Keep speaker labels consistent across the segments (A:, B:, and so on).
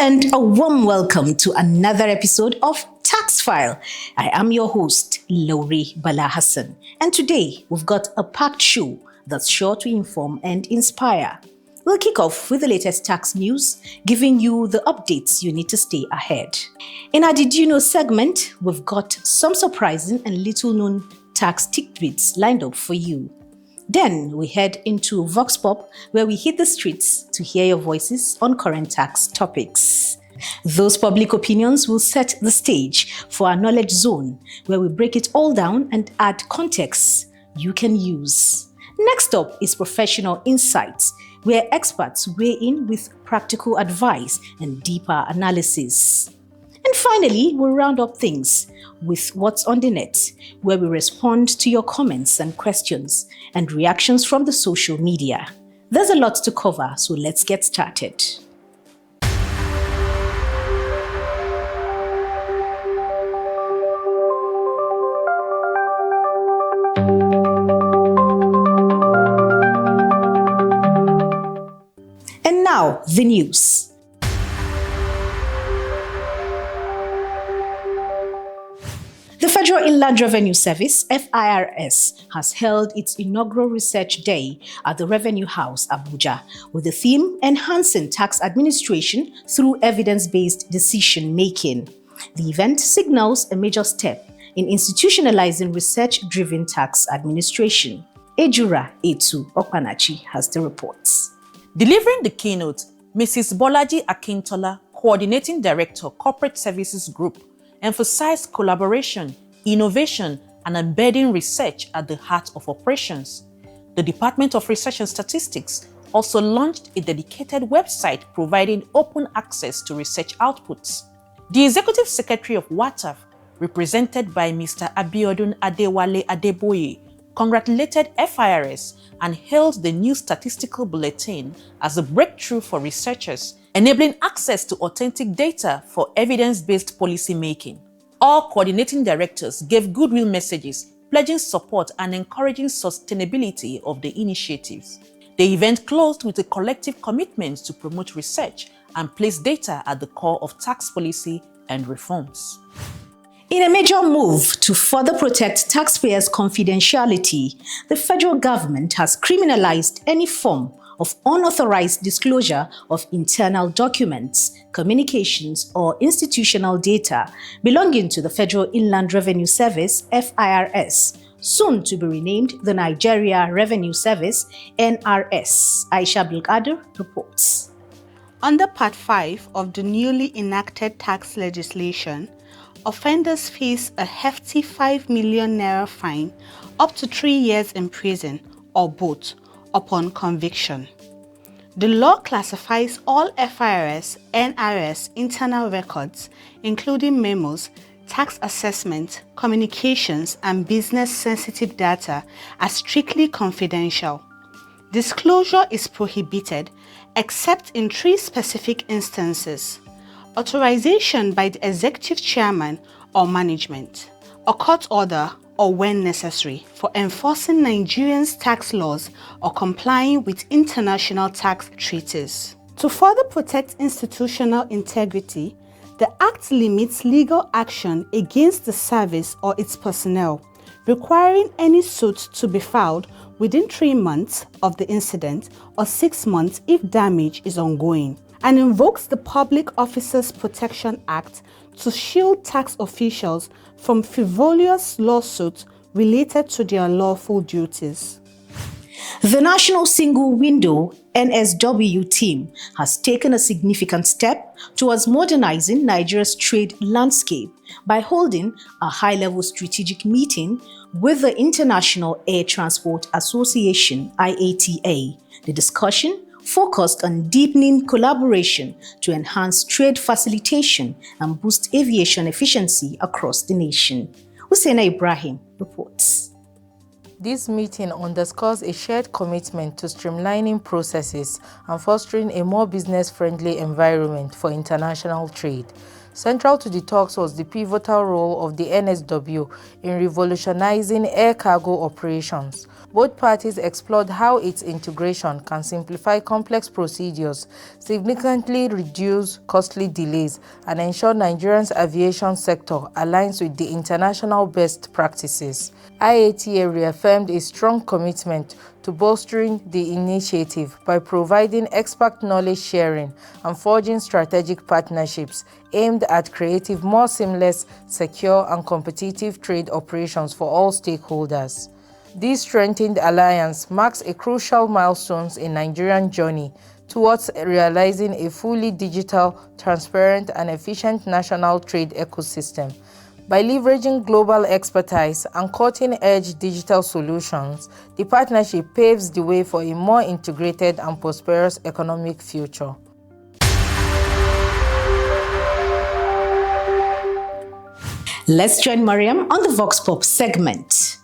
A: and a warm welcome to another episode of Tax File. I am your host, Lori Bala Hassan, and today we've got a packed show that's sure to inform and inspire. We'll kick off with the latest tax news, giving you the updates you need to stay ahead. In our Did You Know segment, we've got some surprising and little-known tax tidbits lined up for you. Then we head into Vox Pop, where we hit the streets to hear your voices on current tax topics. Those public opinions will set the stage for our knowledge zone, where we break it all down and add context you can use. Next up is professional insights, where experts weigh in with practical advice and deeper analysis. And finally, we'll round up things with What's on the Net, where we respond to your comments and questions and reactions from the social media. There's a lot to cover, so let's get started. And now, the news. The Federal Inland Revenue Service, FIRS, has held its inaugural Research Day at the Revenue House, Abuja, with the theme Enhancing Tax Administration Through Evidence-Based Decision-Making. The event signals a major step in institutionalizing research-driven tax administration. Ejura Etu Okpanachi has the reports.
B: Delivering the keynote, Mrs. Bolaji Akintola, Coordinating Director, Corporate Services Group, emphasized collaboration, innovation, and embedding research at the heart of operations. The Department of Research and Statistics also launched a dedicated website providing open access to research outputs. The Executive Secretary of WATAF, represented by Mr. Abiodun Adewale Adeboye, congratulated FIRS and hailed the new statistical bulletin as a breakthrough for researchers, enabling access to authentic data for evidence-based policy making. All coordinating directors gave goodwill messages, pledging support and encouraging sustainability of the initiatives. The event closed with a collective commitment to promote research and place data at the core of tax policy and reforms.
A: In a major move to further protect taxpayers' confidentiality, the federal government has criminalized any form of unauthorized disclosure of internal documents, communications, or institutional data belonging to the Federal Inland Revenue Service, FIRS, soon to be renamed the Nigeria Revenue Service, NRS. Aisha Bilkader reports.
C: Under Part 5 of the newly enacted tax legislation, offenders face a hefty 5 million naira fine, up to 3 years in prison, or both, upon conviction. The law classifies all FIRS, NRS internal records, including memos, tax assessment, communications, and business-sensitive data as strictly confidential. Disclosure is prohibited except in 3 specific instances: authorization by the executive chairman or management, a court order, or when necessary, for enforcing Nigerians' tax laws or complying with international tax treaties. To further protect institutional integrity, the Act limits legal action against the service or its personnel, requiring any suit to be filed within 3 months of the incident or 6 months if damage is ongoing, and invokes the Public Officers Protection Act to shield tax officials from frivolous lawsuits related to their lawful duties.
A: The National Single Window NSW team has taken a significant step towards modernizing Nigeria's trade landscape by holding a high-level strategic meeting with the International Air Transport Association, IATA. The discussion focused on deepening collaboration to enhance trade facilitation and boost aviation efficiency across the nation. Husseina Ibrahim reports.
D: This meeting underscores a shared commitment to streamlining processes and fostering a more business-friendly environment for international trade. Central to the talks was the pivotal role of the NSW in revolutionizing air cargo operations. Both parties explored how its integration can simplify complex procedures, significantly reduce costly delays, and ensure Nigeria's aviation sector aligns with the international best practices. IATA reaffirmed a strong commitment to bolstering the initiative by providing expert knowledge sharing and forging strategic partnerships aimed at creating more seamless, secure, and competitive trade operations for all stakeholders. This strengthened alliance marks a crucial milestone in Nigerian journey towards realizing a fully digital, transparent, and efficient national trade ecosystem. By leveraging global expertise and cutting-edge digital solutions, the partnership paves the way for a more integrated and prosperous economic future.
A: Let's join Mariam on the Vox Pop segment.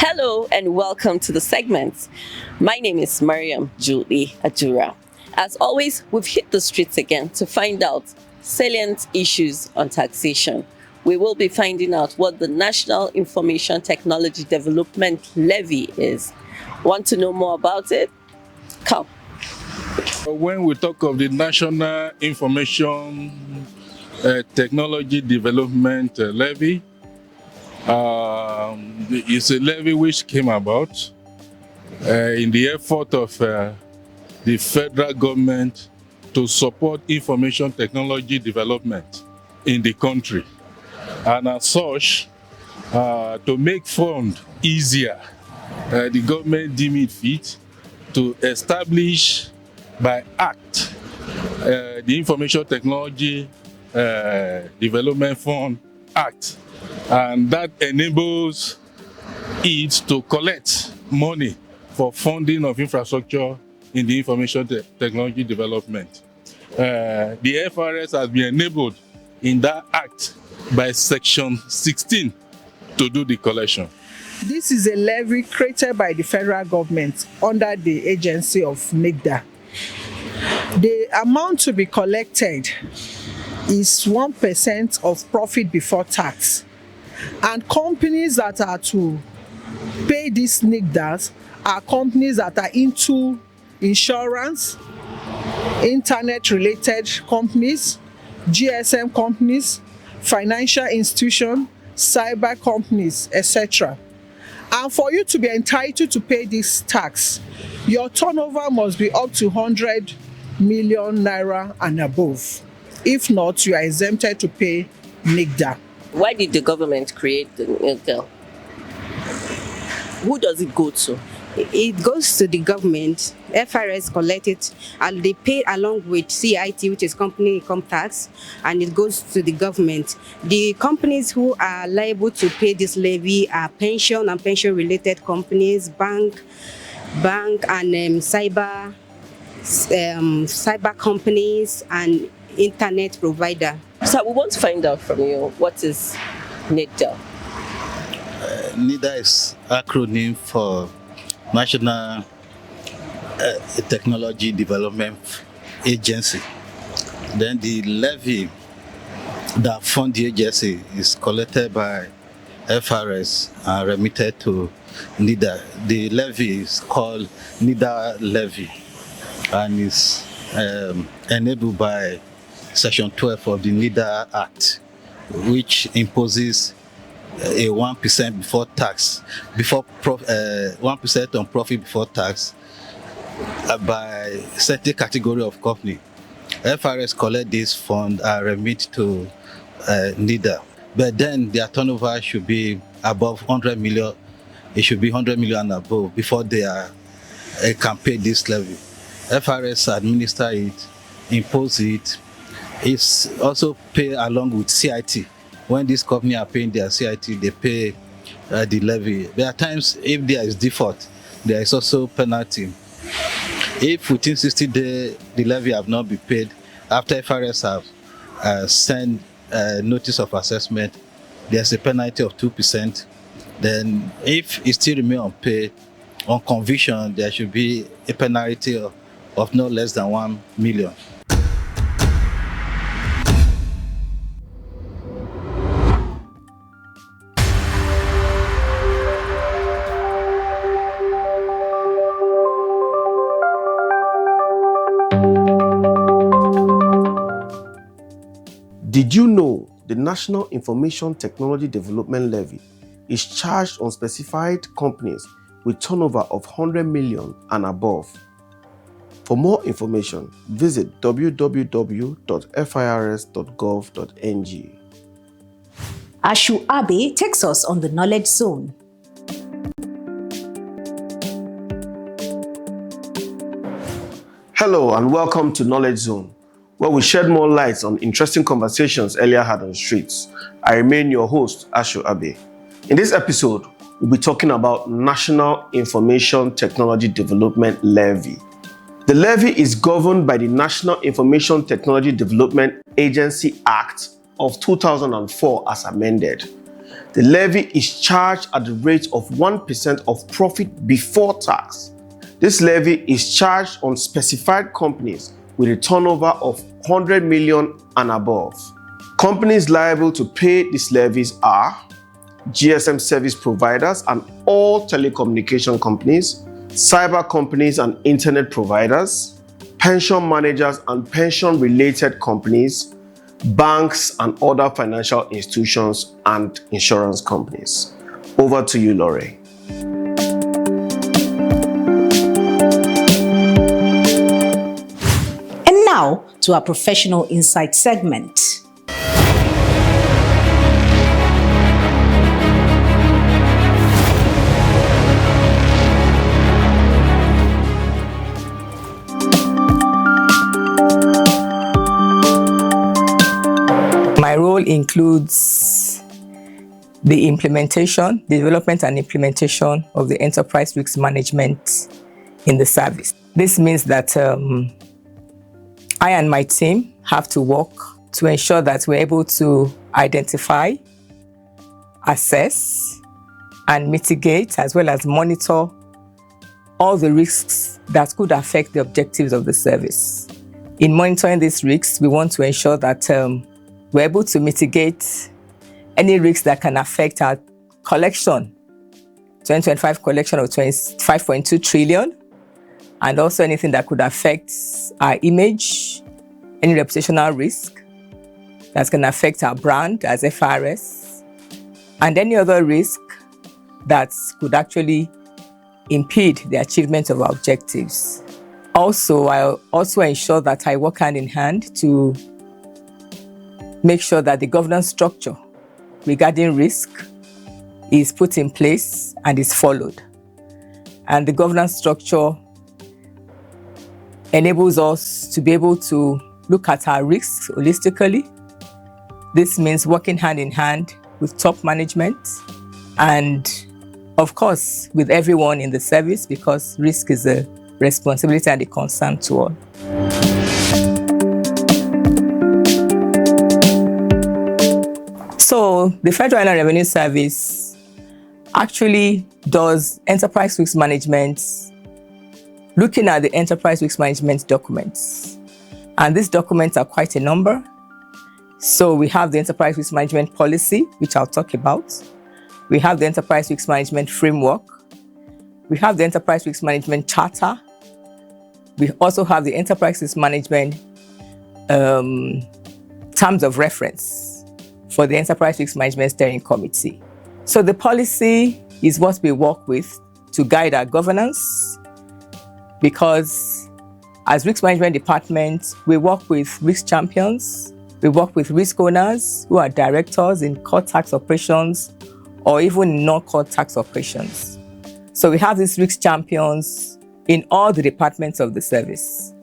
E: Hello and welcome to the segment. My name is Mariam Julie Ajura. As always, we've hit the streets again to find out salient issues on taxation. We will be finding out what the National Information Technology Development Levy is. Want to know more about it? Come.
F: When we talk of the National Information Technology Development Levy, it's a levy which came about in the effort of the federal government to support information technology development in the country. And as such, to make fund easier, the government deemed it fit to establish by Act the Information Technology Development Fund Act. And that enables it to collect money for funding of infrastructure in the information technology development. The FRS has been enabled in that act by Section 16 to do the collection.
G: This is a levy created by the federal government under the agency of NIGDA. The amount to be collected is 1% of profit before tax. And companies that are to pay these NIGDAs are companies that are into insurance, internet-related companies, GSM companies, financial institutions, cyber companies, etc. And for you to be entitled to pay this tax, your turnover must be up to 100 million naira and above. If not, you are exempted to pay NIGDA.
E: Why did the government create the NIGDA? Who does it go to?
H: It goes to the government, FRS collect it, and they pay along with CIT, which is company income tax, and it goes to the government. The companies who are liable to pay this levy are pension and pension-related companies, bank and cyber companies, and internet provider.
E: So we want to find out from you, what is NIGDA?
I: NIDA is acronym for National Technology Development Agency. Then the levy that funds the agency is collected by FRS and remitted to NIDA. The levy is called NIDA levy and is enabled by Section 12 of the NIDA Act, which imposes a 1% before tax, 1% on profit before tax by certain category of company. FRS collect this fund and remit to NIDA, but then their turnover should be above 100 million. It should be 100 million and above before they can pay this levy. FRS administer it, impose it. It's also pay along with CIT. When these companies are paying their CIT, they pay the levy. There are times, if there is default, there is also penalty. If within 60 days the levy have not been paid, after FRS have sent notice of assessment, there's a penalty of 2%. Then if it still remains unpaid, On conviction, there should be a penalty of no less than 1 million.
J: Did you know the National Information Technology Development Levy is charged on specified companies with turnover of 100 million and above? For more information, visit www.firs.gov.ng.
A: Ashu Abe takes us on the Knowledge Zone.
J: Hello and welcome to Knowledge Zone, where we shed more light on interesting conversations earlier had on the streets. I remain your host, Ashu Abe. In this episode, we'll be talking about National Information Technology Development Levy. The levy is governed by the National Information Technology Development Agency Act of 2004 as amended. The levy is charged at the rate of 1% of profit before tax. This levy is charged on specified companies with a turnover of 100 million and above. Companies liable to pay these levies are GSM service providers and all telecommunication companies, cyber companies and internet providers, pension managers and pension-related companies, banks and other financial institutions and insurance companies. Over to you, Laurie.
A: And now to our Professional Insight segment.
K: My role includes the implementation, development and implementation of the enterprise risk management in the service. This means that I and my team have to work to ensure that we're able to identify, assess, and mitigate, as well as monitor all the risks that could affect the objectives of the service. In monitoring these risks, we want to ensure that we're able to mitigate any risks that can affect our collection, 2025 collection of 5.2 trillion, and also anything that could affect our image, any reputational risk that can affect our brand as FRS, and any other risk that could actually impede the achievement of our objectives. Also, I also ensure that I work hand in hand to make sure that the governance structure regarding risk is put in place and is followed. And the governance structure enables us to be able to look at our risks holistically. This means working hand in hand with top management and, of course, with everyone in the service, because risk is a responsibility and a concern to all. So the Federal Inland Revenue Service actually does enterprise risk management, looking at the enterprise risk management documents. And these documents are quite a number. So we have the enterprise risk management policy, which I'll talk about. We have the enterprise risk management framework. We have the enterprise risk management charter. We also have the enterprise risk management terms of reference for the Enterprise Risk Management Steering Committee. So the policy is what we work with to guide our governance, because as risk management department, we work with risk champions, we work with risk owners who are directors in core tax operations or even in non-core tax operations. So we have these risk champions in all the departments of the service.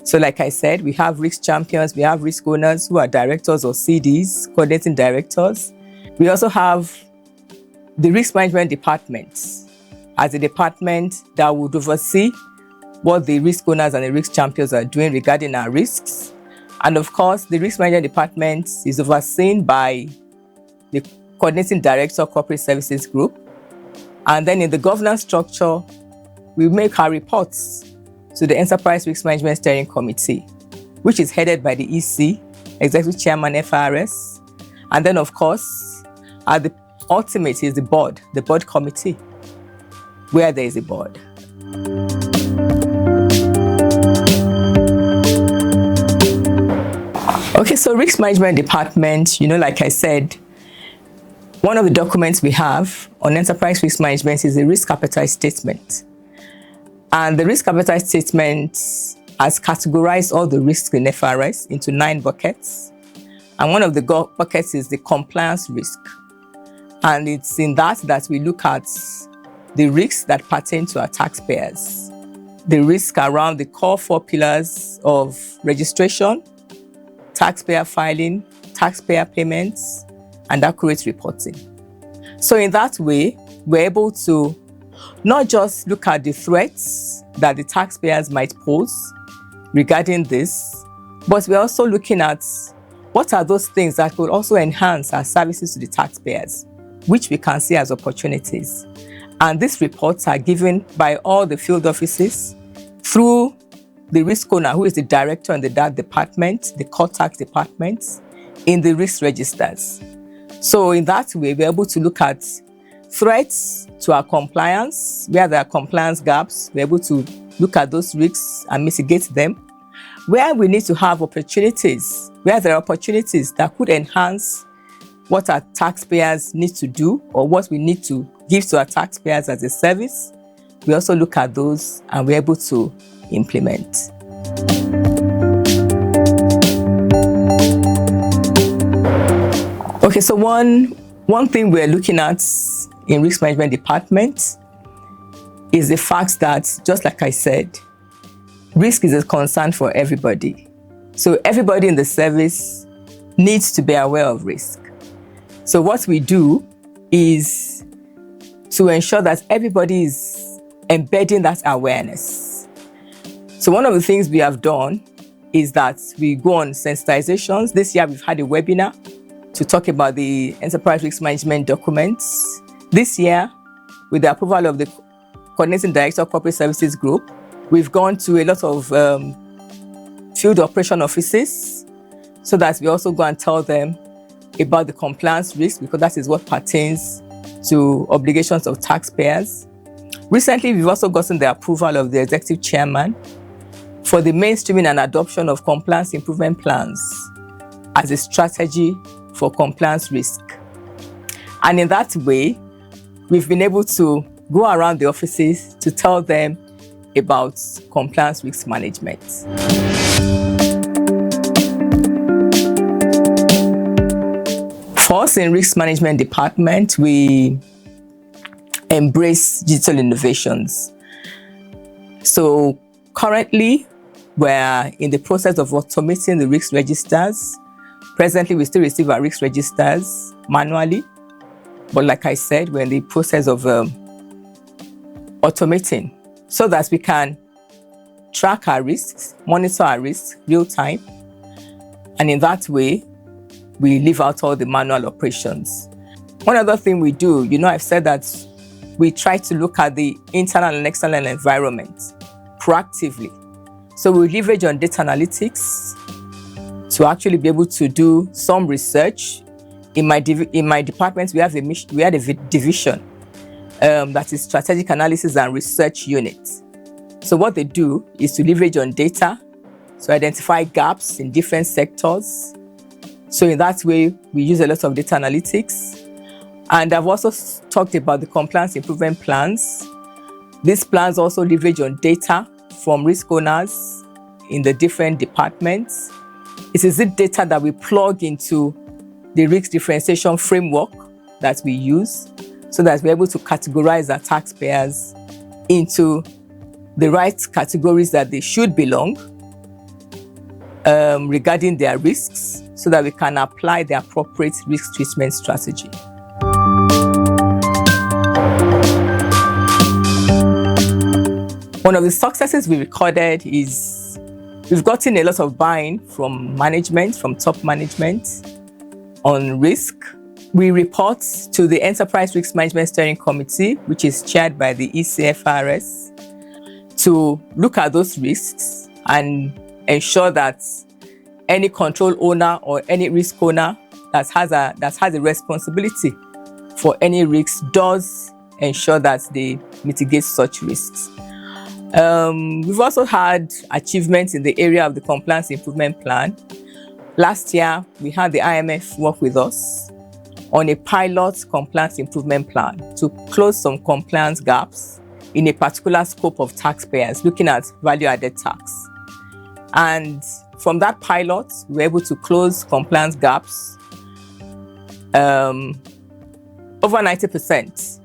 K: So like I said, we have risk champions, we have risk owners who are directors or CDs, coordinating directors. We also have the risk management department as a department that would oversee what the risk owners and the risk champions are doing regarding our risks. And of course, the risk management department is overseen by the coordinating director, corporate services group. And then in the governance structure, we make our reports to the Enterprise Risk Management Steering Committee, which is headed by the EC, Executive Chairman FRS, and then of course, at the ultimate is the board committee, where there is a board. Okay, so Risk Management Department, like I said, one of the documents we have on enterprise risk management is the risk appetite statement. And the risk appetite statement has categorized all the risks in FRS into 9 buckets. And one of the buckets is the compliance risk. And it's in that we look at the risks that pertain to our taxpayers. The risk around the core 4 pillars of registration, taxpayer filing, taxpayer payments, and accurate reporting. So in that way, we're able to not just look at the threats that the taxpayers might pose regarding this, but we're also looking at what are those things that will also enhance our services to the taxpayers, which we can see as opportunities. And these reports are given by all the field offices through the risk owner, who is the director in that department, the core tax departments, in the risk registers. So in that way, we're able to look at threats to our compliance, where there are compliance gaps. We're able to look at those risks and mitigate them. Where we need to have opportunities, where there are opportunities that could enhance what our taxpayers need to do or what we need to give to our taxpayers as a service, we also look at those and we're able to implement. Okay, so one thing we're looking at in Risk Management Department is the fact that, just like I said, risk is a concern for everybody. So everybody in the service needs to be aware of risk. So what we do is to ensure that everybody is embedding that awareness. So one of the things we have done is that we go on sensitizations. This year we've had a webinar to talk about the enterprise risk management documents. This year, with the approval of the Coordinating Director of Corporate Services Group, we've gone to a lot of field operation offices so that we also go and tell them about the compliance risk, because that is what pertains to obligations of taxpayers. Recently, we've also gotten the approval of the Executive Chairman for the mainstreaming and adoption of compliance improvement plans as a strategy for compliance risk. And in that way, we've been able to go around the offices to tell them about compliance risk management. For us in Risk Management Department, we embrace digital innovations. So currently, we're in the process of automating the risk registers. Presently, we still receive our risk registers manually. But like I said, we're in the process of automating so that we can track our risks, monitor our risks real time. And in that way, we leave out all the manual operations. One other thing we do, I've said that we try to look at the internal and external environment proactively. So we leverage on data analytics to actually be able to do some research. In my department, we had a division that is strategic analysis and research unit. So what they do is to leverage on data to identify gaps in different sectors. So in that way, we use a lot of data analytics. And I've also talked about the compliance improvement plans. These plans also leverage on data from risk owners in the different departments. It is the data that we plug into the risk differentiation framework that we use so that we're able to categorize our taxpayers into the right categories that they should belong regarding their risks so that we can apply the appropriate risk treatment strategy. One of the successes we recorded is we've gotten a lot of buy-in from management, from top management on risk. We report to the Enterprise Risk Management Steering Committee, which is chaired by the ECFRS. to look at those risks and ensure that any control owner or any risk owner that has a responsibility for any risks does ensure that they mitigate such risks. We've also had achievements in the area of the compliance improvement plan. Last year, we had the IMF work with us on a pilot compliance improvement plan to close some compliance gaps in a particular scope of taxpayers, looking at value-added tax. And from that pilot, we were able to close compliance gaps over 90%.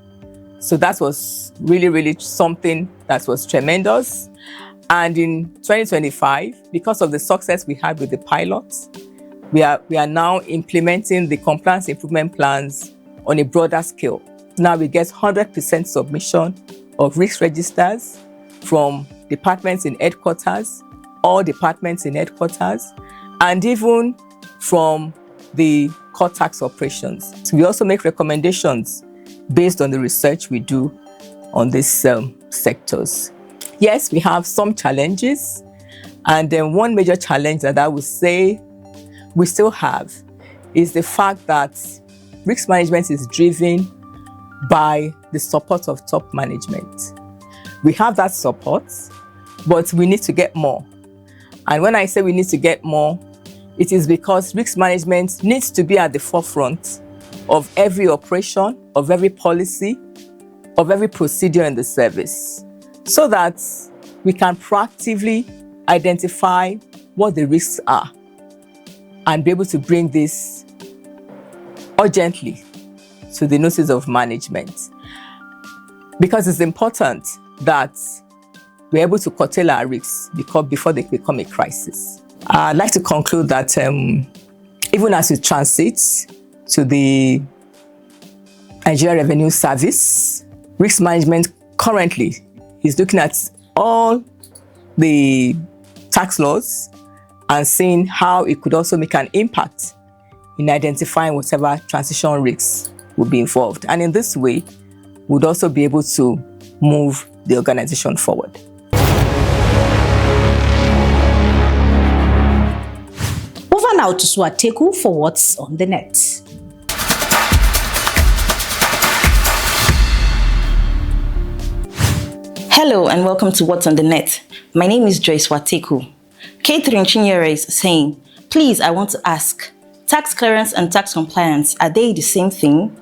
K: So that was really, really something that was tremendous. And in 2025, because of the success we had with the pilot, we are now implementing the compliance improvement plans on a broader scale. Now we get 100% submission of risk registers from departments in headquarters, all departments in headquarters, and even from the core tax operations. So we also make recommendations based on the research we do on these sectors. Yes, we have some challenges, and then one major challenge that I would say we still have is the fact that risk management is driven by the support of top management. We have that support, but we need to get more. And when I say we need to get more, it is because risk management needs to be at the forefront of every operation, of every policy, of every procedure in the service, so that we can proactively identify what the risks are and be able to bring this urgently to the notice of management. Because it's important that we're able to curtail our risks before they become a crisis. I'd like to conclude that even as we transit to the Nigeria Revenue Service, risk management currently is looking at all the tax laws and seeing how it could also make an impact in identifying whatever transition risks will be involved. And in this way, we'd also be able to move the organization forward.
A: Over now to Swateku for what's on the net.
L: Hello and welcome to What's on the Net. My name is Joyce Wateku. Catherine Chinyere is saying, please, I want to ask, tax clearance and tax compliance, are they the same thing?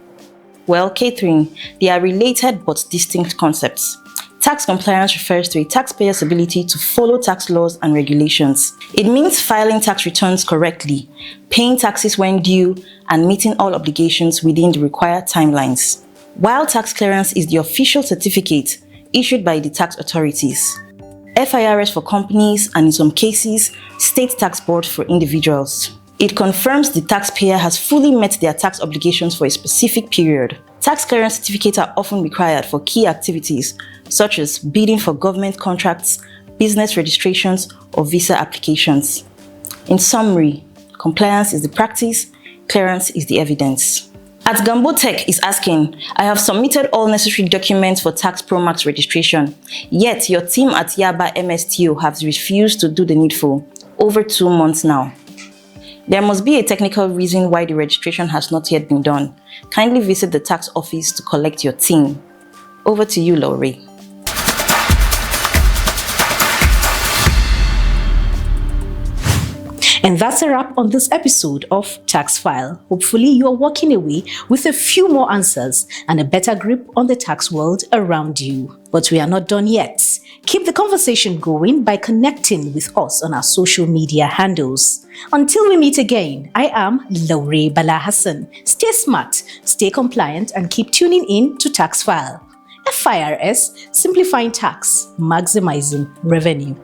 L: Well, Catherine, they are related but distinct concepts. Tax compliance refers to a taxpayer's ability to follow tax laws and regulations. It means filing tax returns correctly, paying taxes when due, and meeting all obligations within the required timelines. While tax clearance is the official certificate issued by the tax authorities, FIRS for companies, and in some cases, State Tax Board for individuals. It confirms the taxpayer has fully met their tax obligations for a specific period. Tax clearance certificates are often required for key activities such as bidding for government contracts, business registrations, or visa applications. In summary, compliance is the practice, clearance is the evidence. At Gambo Tech is asking, I have submitted all necessary documents for Tax Pro Max registration, yet your team at Yaba MSTO has refused to do the needful, over 2 months now. There must be a technical reason why the registration has not yet been done. Kindly visit the tax office to collect your team. Over to you, Laurie.
A: And that's a wrap on this episode of Tax File. Hopefully you are walking away with a few more answers and a better grip on the tax world around you. But we are not done yet. Keep the conversation going by connecting with us on our social media handles. Until we meet again, I am Laurie Balahassan. Stay smart, stay compliant, and keep tuning in to Tax File. FIRS, simplifying tax, maximizing revenue.